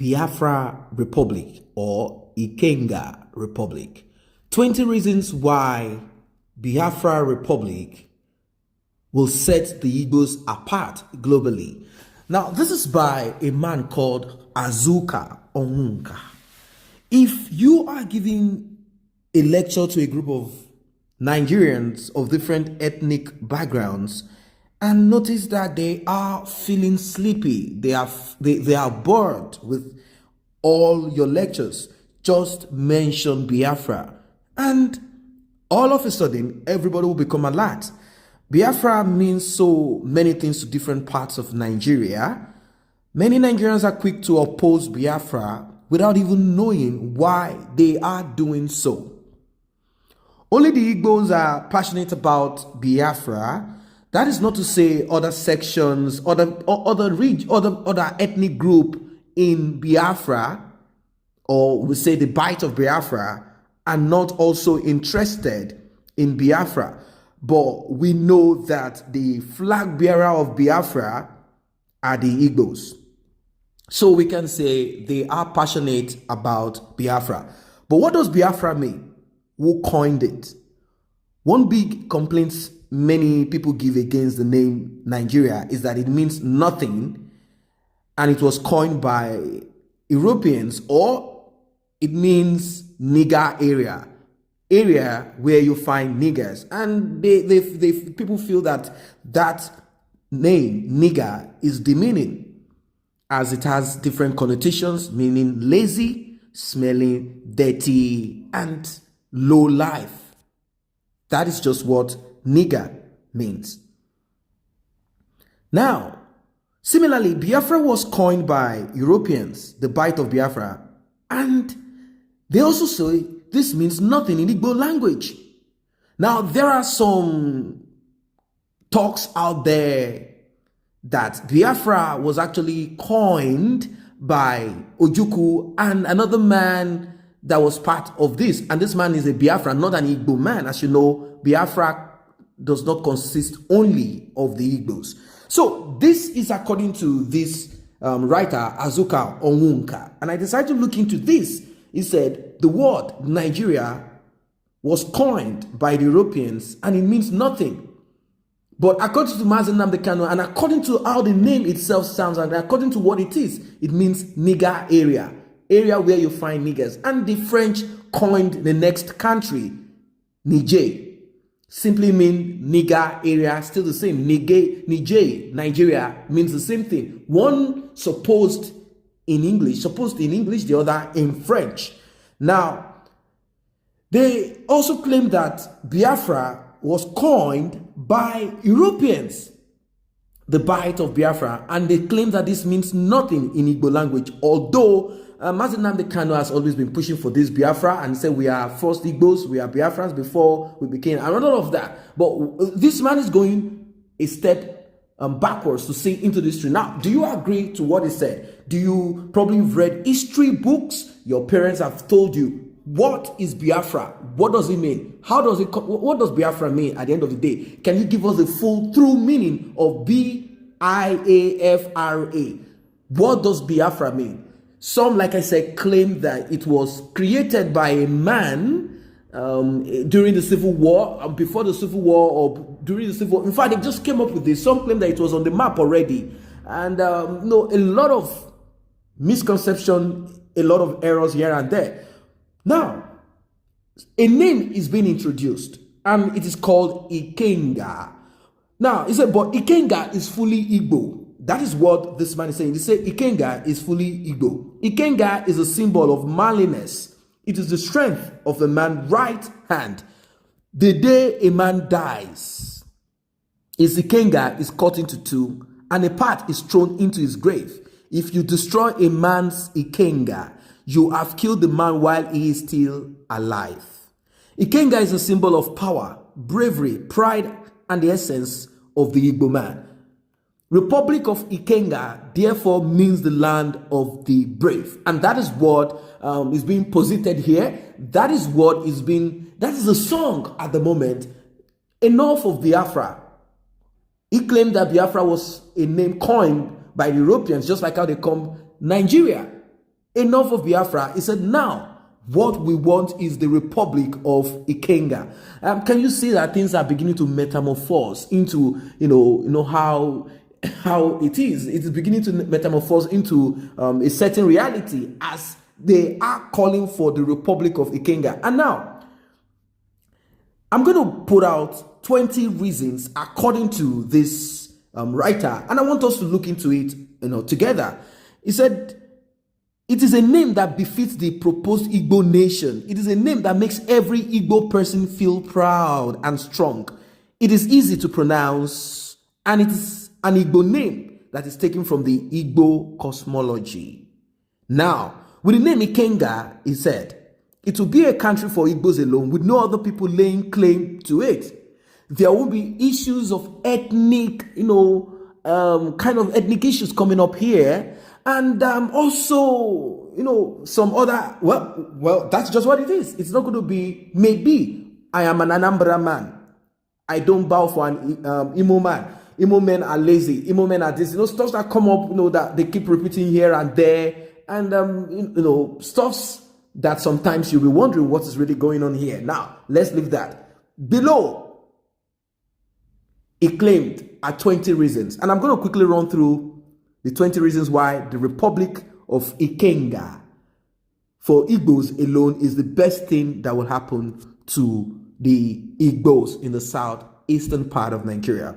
Biafra Republic or Ikenga Republic. 20 reasons why Biafra Republic will set the Igbos apart globally. Now, this is by a man called Azuka Onwunka. If you are giving a lecture to a group of Nigerians of different ethnic backgrounds and notice that they are feeling sleepy, they are bored with all your lectures, just mention Biafra, and all of a sudden everybody will become alert. Biafra means so many things to different parts of Nigeria. Many Nigerians are quick to oppose Biafra without even knowing why they are doing so. Only the Igbos are passionate about Biafra. That is not to say other sections, other ethnic group in Biafra, or we say the bite of Biafra, are not also interested in Biafra. But we know that the flag bearer of Biafra are the Igbos. So we can say they are passionate about Biafra. But what does Biafra mean? Who coined it? One big complaint many people give against the name Nigeria is that it means nothing, and it was coined by Europeans, or it means nigger area where you find niggers, and people feel that name nigger is demeaning, as it has different connotations, meaning lazy, smelling, dirty, and low life. That is just what nigger means. Now, similarly, Biafra was coined by Europeans, the bite of Biafra, and they also say this means nothing in Igbo language. Now, there are some talks out there that Biafra was actually coined by Ojukwu and another man that was part of this. And this man is a Biafra, not an Igbo man. As you know, Biafra does not consist only of the Igbos. So this is according to this writer, Azuka Onwunka. And I decided to look into this. He said the word Nigeria was coined by the Europeans and it means nothing. But according to Mazi Nnamdi Kanu, and according to how the name itself sounds, and according to what it is, it means nigger area where you find niggers. And the French coined the next country, Niger. Simply mean nigger area, still the same. Niger, Nigeria means the same thing. One supposed in English, the other in French. Now, they also claim that Biafra was coined by Europeans, the bite of Biafra, and they claim that this means nothing in Igbo language, although Mazi Nnamdi Kanu has always been pushing for this Biafra and said we are first Igbos, we are Biafrans before we became, and all of that. But this man is going a step backwards to see into this history. Now, do you agree to what he said? Do you probably read history books? Your parents have told you, what is Biafra? What does it mean? What does Biafra mean at the end of the day? Can you give us the full true meaning of B-I-A-F-R-A? What does Biafra mean? Some, like I said, claim that it was created by a man during the Civil War, before the Civil War, or during the Civil War. In fact, they just came up with this. Some claim that it was on the map already. And no, a lot of misconception, a lot of errors here and there. Now, a name is being introduced, and it is called Ikenga. Now, he said, but Ikenga is fully Igbo. That is what this man is saying. He said Ikenga is fully Igbo. Ikenga is a symbol of manliness. It is the strength of a man's right hand. The day a man dies, his Ikenga is cut into two, and a part is thrown into his grave. If you destroy a man's Ikenga, you have killed the man while he is still alive. Ikenga is a symbol of power, bravery, pride, and the essence of the Igbo man. Republic of Ikenga therefore means the land of the brave. And that is what is being posited here. That is the song at the moment. Enough of Biafra. He claimed that Biafra was a name coined by the Europeans, just like how they call Nigeria. Enough of Biafra. He said, now, what we want is the Republic of Ikenga. Can you see that things are beginning to metamorphose into, how it is? It is beginning to metamorphose into a certain reality as they are calling for the Republic of Ikenga. And now, I'm going to put out 20 reasons according to this writer, and I want us to look into it, together. He said, it is a name that befits the proposed Igbo nation. It is a name that makes every Igbo person feel proud and strong. It is easy to pronounce, and it is an Igbo name that is taken from the Igbo cosmology. Now, with the name Ikenga, he said, it will be a country for Igbos alone, with no other people laying claim to it. There won't be issues of ethnic, kind of ethnic issues coming up here. And also, some other, well, that's just what it is. It's not going to be, maybe, I am an Anambra man. I don't bow for an Imo man. Imo men are lazy. Imo men are this. Stuff that come up, that they keep repeating here and there. And, stuffs that sometimes you'll be wondering what is really going on here. Now, let's leave that. Below, he claimed are 20 reasons. And I'm going to quickly run through the 20 reasons why the Republic of Ikenga for Igbos alone is the best thing that will happen to the Igbos in the southeastern part of Nigeria.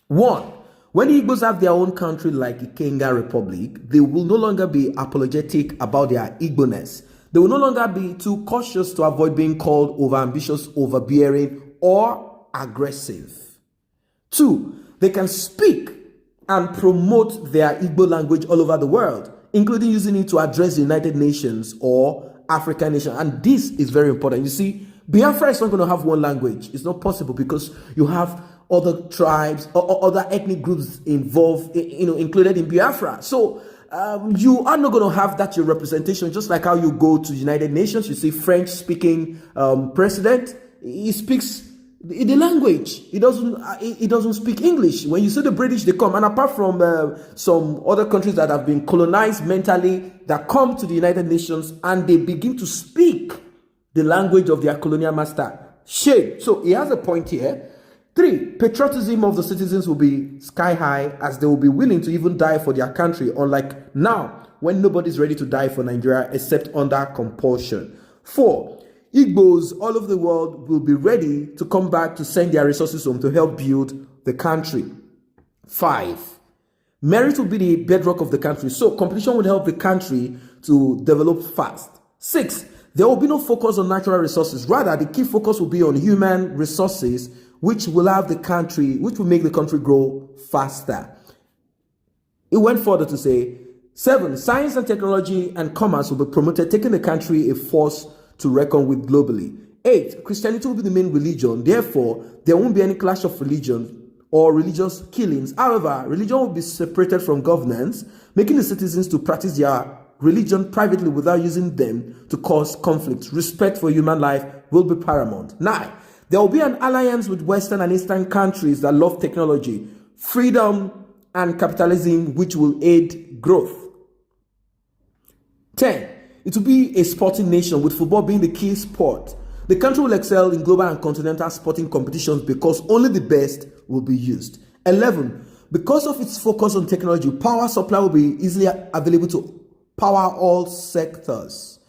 1. When the Igbos have their own country like Ikenga Republic, they will no longer be apologetic about their Igbo-ness. They will no longer be too cautious to avoid being called overambitious, overbearing, or aggressive. 2. They can speak and promote their Igbo language all over the world, including using it to address the United Nations or African nation. And this is very important. You see, Biafra is not going to have one language. It's not possible because you have other tribes or other ethnic groups involved, included in Biafra. So you are not going to have that your representation, just like how you go to the United Nations, you see French-speaking president, he speaks the language. He doesn't speak English. When you see the British, they come, and apart from some other countries that have been colonized mentally, that come to the United Nations and they begin to speak the language of their colonial master. Shame. So he has a point here. 3, patriotism of the citizens will be sky high, as they will be willing to even die for their country, unlike now when nobody's ready to die for Nigeria except under compulsion. 4, Igbos all over the world will be ready to come back to send their resources home to help build the country. 5, merit will be the bedrock of the country, so competition will help the country to develop fast. 6, there will be no focus on natural resources. Rather, the key focus will be on human resources, which will make the country grow faster. It went further to say, 7, science and technology and commerce will be promoted, taking the country a force to reckon with globally. 8, Christianity will be the main religion. Therefore, there won't be any clash of religion or religious killings. However, religion will be separated from governance, making the citizens to practice their religion privately without using them to cause conflict. Respect for human life will be paramount. 9, there will be an alliance with Western and Eastern countries that love technology, freedom, and capitalism, which will aid growth. 10, it will be a sporting nation, with football being the key sport. The country will excel in global and continental sporting competitions because only the best will be used. 11, because of its focus on technology, power supply will be easily available to power all sectors.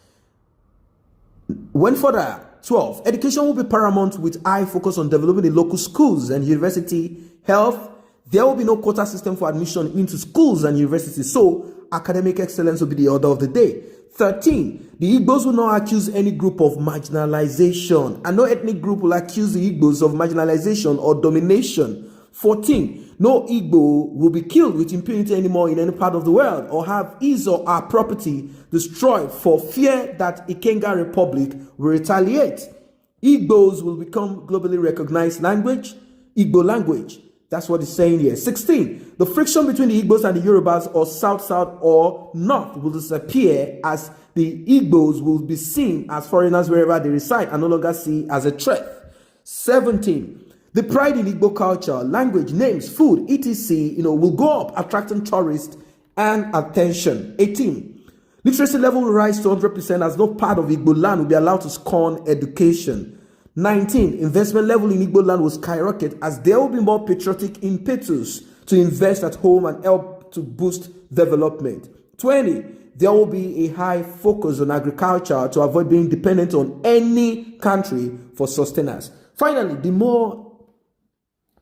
Went further. 12, education will be paramount with high focus on developing the local schools and university health. There will be no quota system for admission into schools and universities, so academic excellence will be the order of the day. 13, the Igbos will not accuse any group of marginalization, and no ethnic group will accuse the Igbos of marginalization or domination. 14, no Igbo will be killed with impunity anymore in any part of the world or have his or her property destroyed for fear that Ikenga Republic will retaliate. Igbos will become globally recognized language, Igbo language. That's what it's saying here. 16, the friction between the Igbos and the Yorubas, or South-South or North, will disappear as the Igbos will be seen as foreigners wherever they reside and no longer seen as a threat. 17, the pride in Igbo culture, language, names, food, etc., will go up, attracting tourists and attention. 18, Literacy level will rise to 100% as no part of Igbo land will be allowed to scorn education. 19. Investment level in Igbo land will skyrocket as there will be more patriotic impetus to invest at home and help to boost development. 20. There will be a high focus on agriculture to avoid being dependent on any country for sustenance. Finally, the more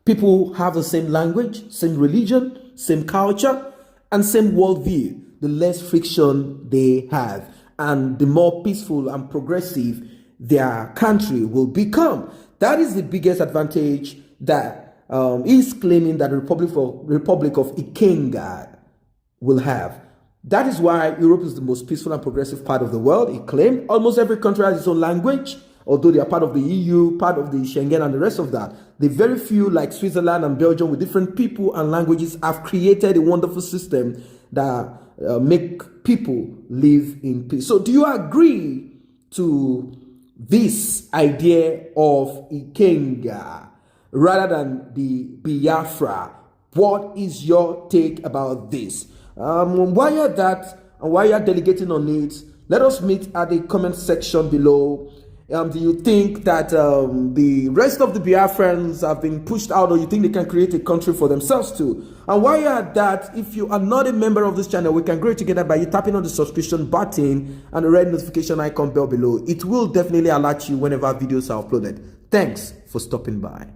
people have the same language, same religion, same culture, and same worldview, the less friction they have, and the more peaceful and progressive their country will become. That is the biggest advantage that is claiming that the Republic of Ikenga will have. That is why Europe is the most peaceful and progressive part of the world. It claimed almost every country has its own language, although they are part of the EU, part of the Schengen, and the rest of that. The very few, like Switzerland and Belgium, with different people and languages, have created a wonderful system that make people live in peace. So do you agree to this idea of Ikenga rather than the Biafra? What is your take about this? Why you're that and why you're delegating on it, let us meet at the comment section below. Do you think that the rest of the Biafrans have been pushed out, or you think they can create a country for themselves too? And while you're at that, if you are not a member of this channel, we can grow it together by you tapping on the subscription button and the red notification icon bell below. It will definitely alert you whenever videos are uploaded. Thanks for stopping by.